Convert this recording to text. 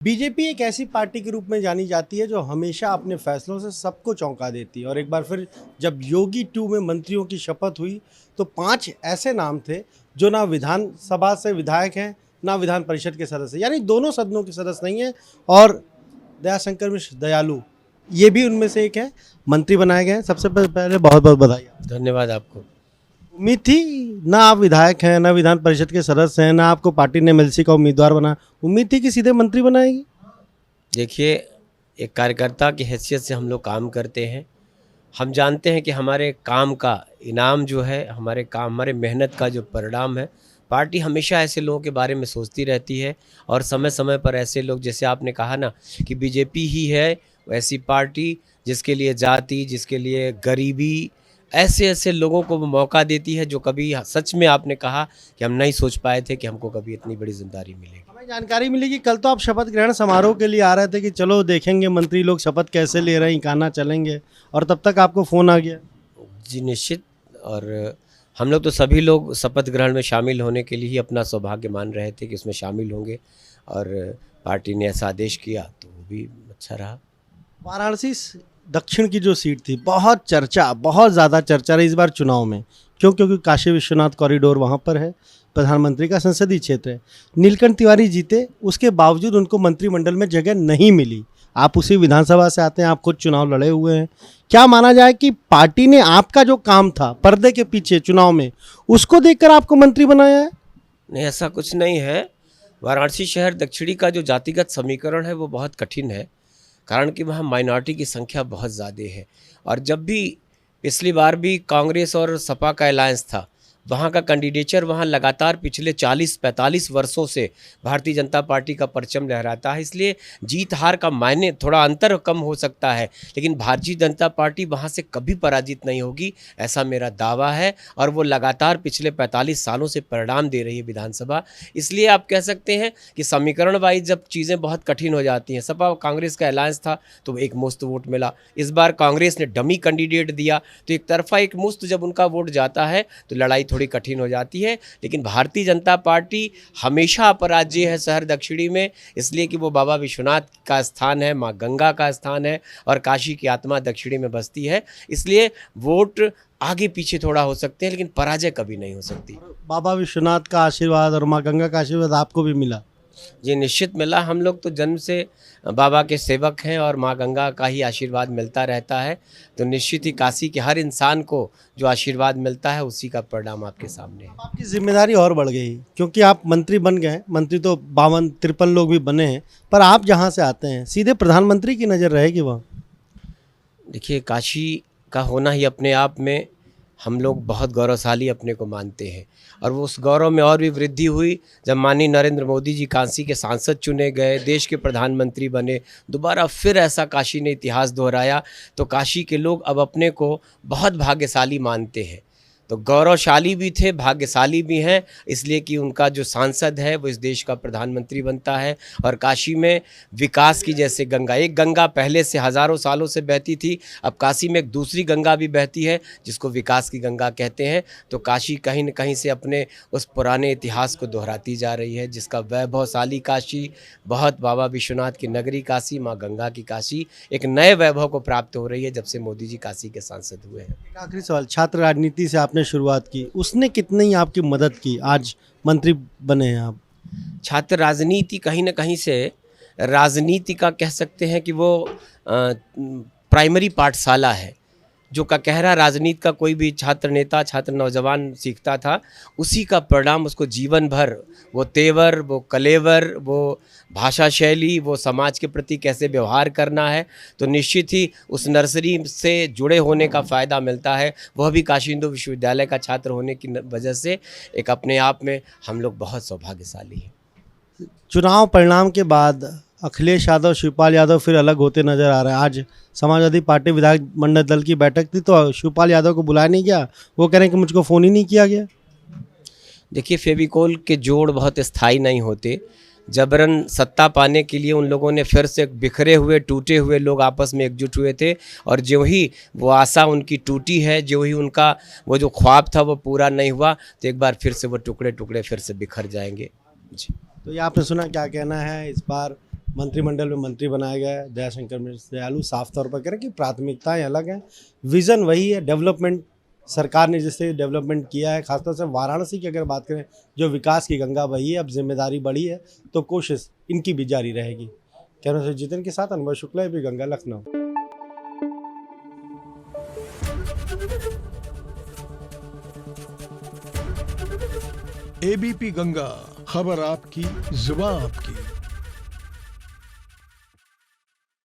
BJP एक ऐसी party के रूप में जानी जाती है जो हमेशा अपने फैसलों से सबको चौंका देती है। और एक बार फिर जब योगी 2 में मंत्रियों की शपथ हुई तो 5 ऐसे नाम थे जो ना विधानसभा से विधायक हैं, ना विधान परिषद के सदस्य, यानी दोनों सदनों के सदस्य नहीं हैं। और दयाशंकर मिश्र दयालु ये भी उनमें से एक है, मंत्री बनाए गए हैं। सबसे पहले बहुत बहुत बधाई। धन्यवाद आपको। उम्मीद थी ना आप विधायक हैं, ना विधान परिषद के सदस्य हैं, ना आपको पार्टी ने एमएलसी का उम्मीदवार बना, उम्मीद थी कि सीधे मंत्री बनाएगी। देखिए, एक कार्यकर्ता की हैसियत से हम लोग काम करते हैं। हम जानते हैं कि हमारे काम का इनाम जो है, हमारे मेहनत का जो परिणाम है, पार्टी हमेशा ऐसे लोगों के बारे में सोचती रहती है। और समय समय पर ऐसे लोग, जैसे आपने कहा ना कि बीजेपी ही है वैसी पार्टी जिसके लिए जाति, जिसके लिए गरीबी, ऐसे ऐसे लोगों को वो मौका देती है जो कभी सच में आपने कहा कि हम नहीं सोच पाए थे कि हमको कभी इतनी बड़ी जिम्मेदारी मिलेगी। हमें जानकारी मिली कि कल तो आप शपथ ग्रहण समारोह के लिए आ रहे थे कि चलो देखेंगे मंत्री लोग शपथ कैसे ले रहे हैं, काना चलेंगे, और तब तक आपको फ़ोन आ गया। जी निश्चित। और हम लोग तो सभी लोग शपथ ग्रहण में शामिल होने के लिए ही अपना सौभाग्य मान रहे थे कि उसमें शामिल होंगे, और पार्टी ने ऐसा आदेश किया तो वो भी अच्छा रहा। वाराणसी दक्षिण की जो सीट थी, बहुत चर्चा, बहुत ज़्यादा चर्चा रही इस बार चुनाव में। क्योंकि काशी विश्वनाथ कॉरिडोर वहाँ पर है, प्रधानमंत्री का संसदीय क्षेत्र है। नीलकंठ तिवारी जीते, उसके बावजूद उनको मंत्रिमंडल में जगह नहीं मिली। आप उसी विधानसभा से आते हैं, आप खुद चुनाव लड़े हुए हैं। क्या माना जाए कि पार्टी ने आपका जो काम था पर्दे के पीछे चुनाव में, उसको देखकर आपको मंत्री बनाया है? नहीं, ऐसा कुछ नहीं है। वाराणसी शहर दक्षिणी का जो जातिगत समीकरण है वो बहुत कठिन है, कारण कि वहाँ माइनॉरिटी की संख्या बहुत ज़्यादा है। और जब भी पिछली बार भी कांग्रेस और सपा का अलायंस था, वहाँ का कैंडिडेचर वहाँ लगातार पिछले 40-45 वर्षों से भारतीय जनता पार्टी का परचम लहराता है। इसलिए जीत हार का मायने थोड़ा अंतर कम हो सकता है, लेकिन भारतीय जनता पार्टी वहाँ से कभी पराजित नहीं होगी, ऐसा मेरा दावा है। और वो लगातार पिछले 45 सालों से परिणाम दे रही है विधानसभा। इसलिए आप कह सकते हैं कि समीकरण वाइज जब चीज़ें बहुत कठिन हो जाती हैं, सपा कांग्रेस का अलायंस था तो एक मुश्त वोट मिला। इस बार कांग्रेस ने डमी कैंडिडेट दिया तो एक तरफा एक मुश्त जब उनका वोट जाता है तो लड़ाई थोड़ी कठिन हो जाती है। लेकिन भारतीय जनता पार्टी हमेशा अपराज्य है शहर दक्षिणी में, इसलिए कि वो बाबा विश्वनाथ का स्थान है, माँ गंगा का स्थान है, और काशी की आत्मा दक्षिणी में बसती है। इसलिए वोट आगे पीछे थोड़ा हो सकते हैं, लेकिन पराजय कभी नहीं हो सकती। बाबा विश्वनाथ का आशीर्वाद और माँ गंगा का आशीर्वाद आपको भी मिला? जी निश्चित मिला। हम लोग तो जन्म से बाबा के सेवक हैं और माँ गंगा का ही आशीर्वाद मिलता रहता है। तो निश्चित ही काशी के हर इंसान को जो आशीर्वाद मिलता है उसी का परिणाम आपके सामने है। आपकी जिम्मेदारी और बढ़ गई क्योंकि आप मंत्री बन गए। मंत्री तो 52-53 लोग भी बने हैं, पर आप जहाँ से आते हैं सीधे प्रधानमंत्री की नज़र रहेगी वहाँ। देखिए, काशी का होना ही अपने आप में हम लोग बहुत गौरवशाली अपने को मानते हैं, और वो उस गौरव में और भी वृद्धि हुई जब माननीय नरेंद्र मोदी जी काशी के सांसद चुने गए, देश के प्रधानमंत्री बने। दोबारा फिर ऐसा काशी ने इतिहास दोहराया, तो काशी के लोग अब अपने को बहुत भाग्यशाली मानते हैं। तो गौरवशाली भी थे, भाग्यशाली भी हैं, इसलिए कि उनका जो सांसद है वो इस देश का प्रधानमंत्री बनता है। और काशी में विकास की जैसे गंगा, एक गंगा पहले से हज़ारों सालों से बहती थी, अब काशी में एक दूसरी गंगा भी बहती है जिसको विकास की गंगा कहते हैं। तो काशी कहीं न कहीं से अपने उस पुराने इतिहास को दोहराती जा रही है, जिसका वैभवशाली काशी, बहुत बाबा विश्वनाथ की नगरी काशी, माँ गंगा की काशी एक नए वैभव को प्राप्त हो रही है जब से मोदी जी काशी के सांसद हुए हैं। एक आखिरी सवाल, छात्र राजनीति से आपने शुरुआत की, उसने कितनी आपकी मदद की, आज मंत्री बने हैं आप? छात्र राजनीति कहीं न कहीं से राजनीति का कह सकते हैं कि वो प्राइमरी पाठशाला है, जो ककहरा राजनीति का कोई भी छात्र नेता, छात्र नौजवान सीखता था, उसी का परिणाम उसको जीवन भर वो तेवर, वो कलेवर, वो भाषा शैली, वो समाज के प्रति कैसे व्यवहार करना है, तो निश्चित ही उस नर्सरी से जुड़े होने का फ़ायदा मिलता है। वह भी काशी हिंदू विश्वविद्यालय का छात्र होने की वजह से एक अपने आप में हम लोग बहुत सौभाग्यशाली हैं। चुनाव परिणाम के बाद अखिलेश यादव, शिवपाल यादव फिर अलग होते नजर आ रहे हैं। आज समाजवादी पार्टी विधायक मंडल दल की बैठक थी तो शिवपाल यादव को बुलाया नहीं गया, वो कह रहे हैं कि मुझको फ़ोन ही नहीं किया गया। देखिए, फेविकोल के जोड़ बहुत स्थायी नहीं होते। जबरन सत्ता पाने के लिए उन लोगों ने फिर से बिखरे हुए, टूटे हुए लोग आपस में एकजुट हुए थे, और जो ही वो आशा उनकी टूटी है, जो ही उनका वो जो ख्वाब था वो पूरा नहीं हुआ, तो एक बार फिर से वो टुकड़े टुकड़े फिर से बिखर जाएंगे। जी। तो ये आपने सुना, क्या कहना है इस बार मंत्रिमंडल में मंत्री बनाया गया है दयाशंकर मिश्र दयालु, साफ तौर पर कह रहे हैं कि प्राथमिकताएं अलग हैं, विज़न वही है। डेवलपमेंट सरकार ने जैसे डेवलपमेंट किया है, खासतौर से वाराणसी की अगर बात करें, जो विकास की गंगा बही है, अब जिम्मेदारी बढ़ी है तो कोशिश इनकी भी जारी रहेगी। कैमरा से जितिन के साथ अनुभव शुक्ला, भी गंगा, लखनऊ। एबीपी गंगा, खबर आपकी, जुबान आपकी।